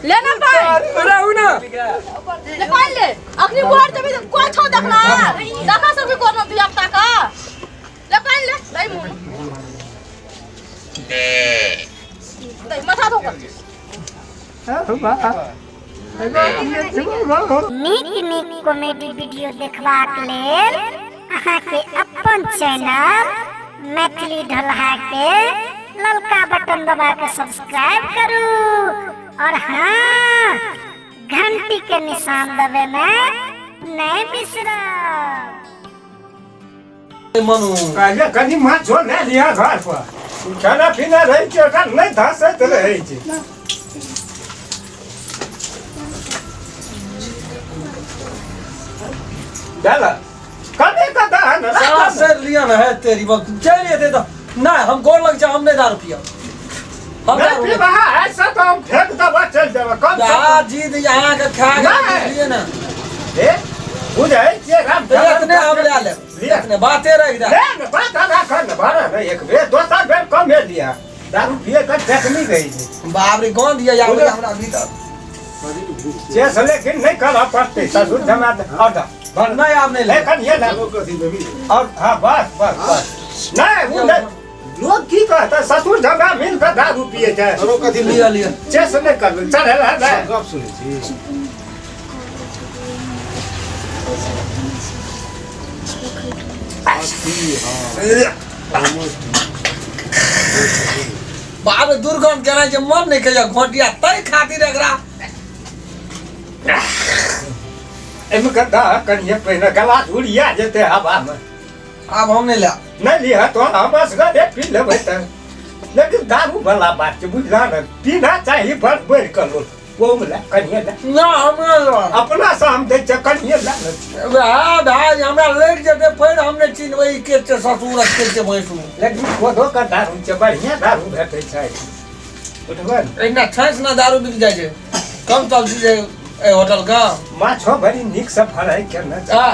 लेना पाए रहू ना ले पाए ले अखनी बोर जब कोई छो देखना देखा सब भी कोनो दिया का ले पाए ले नहीं मुंह दे माथा धो कर नीक कॉमेडी वीडियो देखबाक लेल अहाँ के अपन चैनल मैथिली ढलहा के ललका बटन दबा के सब्सक्राइब करू और हाँ घंटी के निशान दबाना नहीं बिसरब। मनु पहले कनी मां छोड़ ले लिया घर पर खाना पीना रही के का नहीं धसत रही छै डाला कने का दान से लिया ना है तेरी वक्त चलिए दे दो ना हम गोर लग जा हम नहीं दारू पिया हम नहीं पी रहा ऐसा तो हम फेंक दबा चल जावा कब जी यहां का खा लिए ना ए बुझे ये राम इतने हम ले ले इतने बातें रह जा ले बात आधा कर न भरा नहीं एक बे दोसर बे कम ले लिया दारू पिए का देखनी गई बाप रे कौन दिया यार हमरा भीतर चेस लेकिन नहीं कर पड़ते ससुर जमात और नहीं आपने लेकिन ये ना और हाँ बस बस बस नहीं वो लोग की कहता ससुर जमा मिल कर दारू पिए जाए लिया लिया चेस नहीं कर चल है गप सुने बाप दुर्गंध करे जे मन नहीं कहिया घोटिया तई खातिर एकरा एम कदा कनिए पहिने गला उड़िया जेते हवा में अब हम नहीं लिया तो हम बस गए पी लेबै त लेकिन दारू वाला बात छै बुझला न पीना चाहिए बढ़ कर लो वो मिला कनिए ना हम अपना से हम दे छ कनिए ला हां भाई हमरा लेट जेते फिर हमने चिन्हबै के ससुर के भैंसू लेकिन खोदो का दारू छै बढ़िया दारू भेटै छै उठबन इतना ठैस ना दारू बिक जाय छै कम चलती है होटल का माछो बड़ी निक से फराई करना हां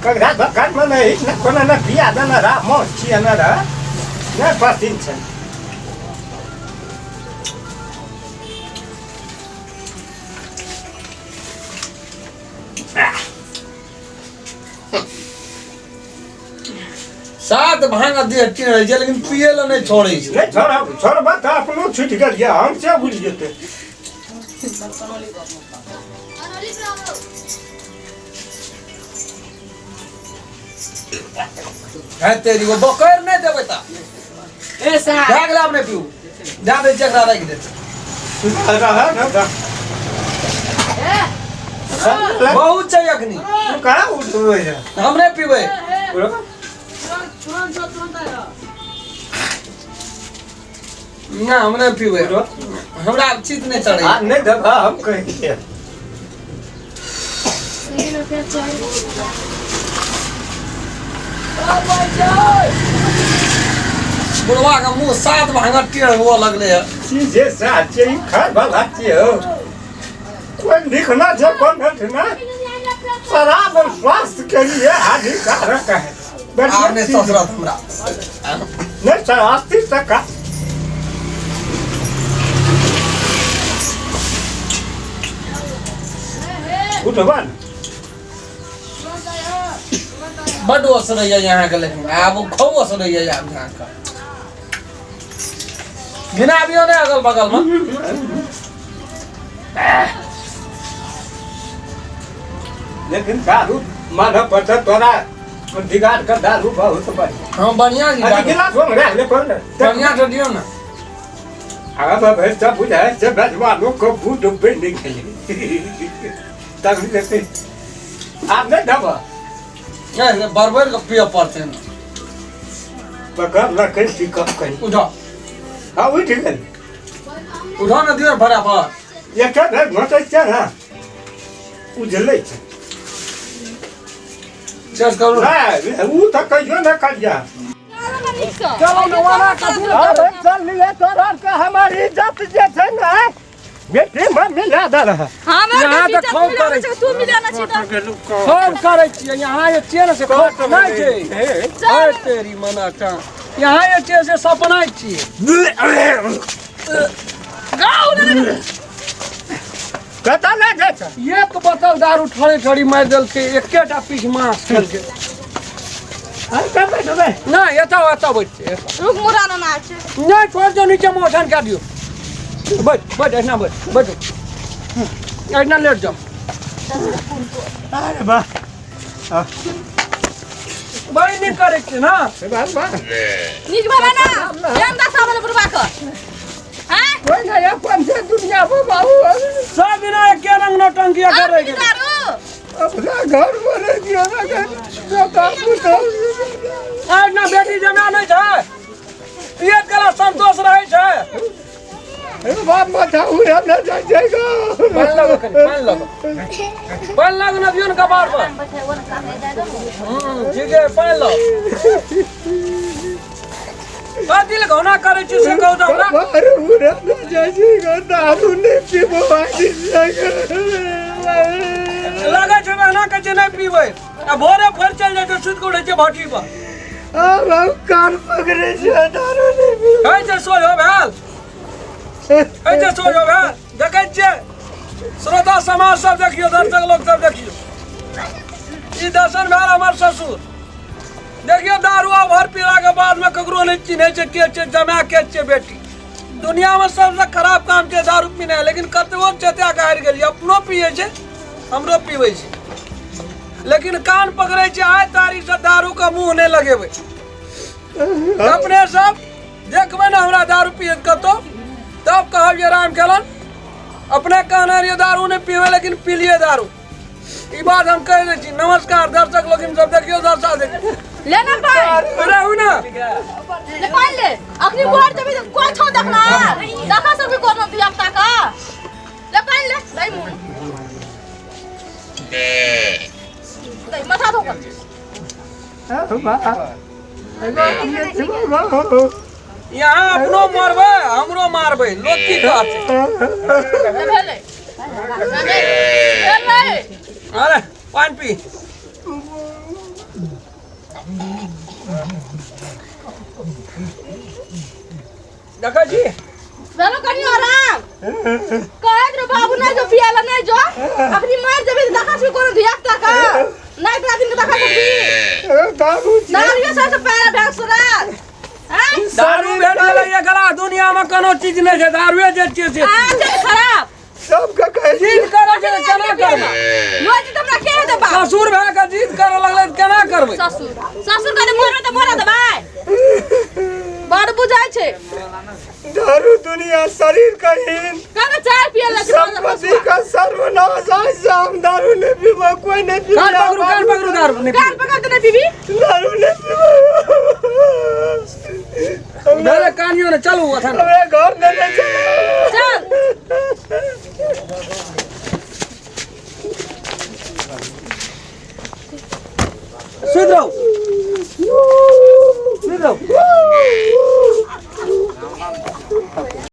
कगरा दुकान में नहीं न कोना न बिया न रा मोच छिया न रा न पातिन छ सात भांगा दे टी रही है लेकिन पिए ल नहीं छोड़े छै नहीं छोड़बा त अपनो छूट गेल या हम से भूल जेते है तेरी वो बकर नहीं देबे ता ऐसा भाग ला अपने पीऊ जा दे चकरा रख दे रहा न दा बहुत चाहिए अखनी तू का उठबै है हम नहीं पीबे ना हम नहीं पीबे हमरा चित नहीं चढ़े नहीं दबा हम कह के बुढ़वा का मुंह सात भांगा टेढ़ हुआ लगले है चीजे साचे ही खा भला छियो कोई दिखना छै कौन घटना शराब स्वास्थ्य के लिए हानिकारक है आपने ससुरा हमरा नहीं सर 80 टका उठबन बड़ असर है यहाँ के लेकिन अब खूब असर है यहाँ का बिना भी होने अगल बगल में लेकिन दारू माना पड़ता तोरा दिगार का दारू बहुत बढ़िया हाँ बढ़िया गिलास हो रहा ले पर बढ़िया तो दियो ना अब भैंसा बुझाए से बजवानों को बूट पेंडिंग के लिए तब लेते आप नहीं दबा ये बरबर का पिया पड़ते हैं पकड़ रखे पिकअप कहीं उठा हाँ वही ठीक है उठा ना दियो भरा पर ये क्या है मोटर क्या है उजले चेस करो ना वो तो कहियो ना कर जा चलो नवाना कथी अरे चल लिए तोरा का हमारी इज्जत जे छै ना बेटी में मिला दे रहा यहाँ तो खूब करे तू मिलाना छी त खूब करे छियै यहाँ ये चेन से खूब नहीं छै ओए तेरी मना का यहाँ ये चेन से सपना छियै गाउ कता ले जाय छ एक बोतल दारू ठड़ी ठड़ी मार देल के एकेटा पीस मांस खेल के अरे कब बैठो ना एता बैठ रुक मुराना ना छे नहीं छोड़ दो नीचे में उठान कर दियो बैठ ऐसा बैठो ऐसा लेट जाओ अरे वाह भाई नहीं करे के ना बस निज बाबा ना हम दसा वाला बुरबा का हैं कोई ना या पंचे दुनिया को बाबू सब बिना एक रंग नौटंकिया कर रहे हैं दारू अपना घर बने दिया ना जो काबू तो आज ना बेटी जमा नहीं है ये कला संतोष रहे है अरे बाप माथा उड़ा ना जाएगा बन लगो ना बियन का बार पर ठीक है पान लो दिल घोना करे छी से कहू तो हमरा अरे उड़ा ना जाएगा दारू ने पीबो आदि लगे छै ना के नहीं पीबे आ भोरे फिर चल जाए तो सुत के उठे छै भाटी पर अब कान पकड़े छै दारू ने पीबो है जे सोयो भेल ऐसे सोचो भाई देखे छे श्रोता समाज सब देखियो दर्शक लोग सब देखियो ई दर्शन भेल हमर ससुर देखियो दारुआ भर पीला के बाद में ककरो नहीं चिन्हे छे के छे जमा के छे बेटी दुनिया में सबसे खराब काम छे दारू पीना लेकिन कतबो चेता के हार गेली अपनो पिए छे हमरो पीबै छे लेकिन कान पकड़े छे आय तारीख से दारू का मुंह नहीं लगेबै अपने सब देखबै ना हमरा दारू पियत कतो तब कहब ये राम केलन अपने कहना रहिए दारू ने पीवे लेकिन पी लिए दारू ई बात हम कह दे छी नमस्कार दर्शक लोग सब देखियो दर्शक देखियो लेना पाए रहू ना ले पाए ले अपनी बुआर जब कोई छो देखना देखा सब भी कोनो दिया का ले पाए ले मुंह दे माथा धो कर यहाँ अपनो मारबे हमरो मारबे लोग की कहते भेले अरे पानी पी देखा जी चलो कनी आराम कहे रे बाबू नहीं जो पियाला नहीं जो अपनी मार जब देखा से कोनो दिया का नहीं तो दिन देखा तो दारू ये सब पैरा भैंस सुरार दारू भेटल ये गला दुनिया में कोनो चीज नहीं है दारूए जे चीज है खराब सब का कहे जीत करे जे केना करबे लोजी तुमरा के है दबा ससुर भए के जीत करे लगले त केना करबे ससुर करे मोरे त मोरा दबाई बड़ बुझाय छे दारू दुनिया शरीर का हीन काका चाय पिए ले संपत्ति का सर्वनाश है हम दारू ने पीबो कोई नहीं पीबो कान पकड़ू दारू नहीं कान पकड़ तो नहीं पीबी दारू ने पीबो मेरे कानियों ने चलो अथन हमें घर में ले चल सुध रहो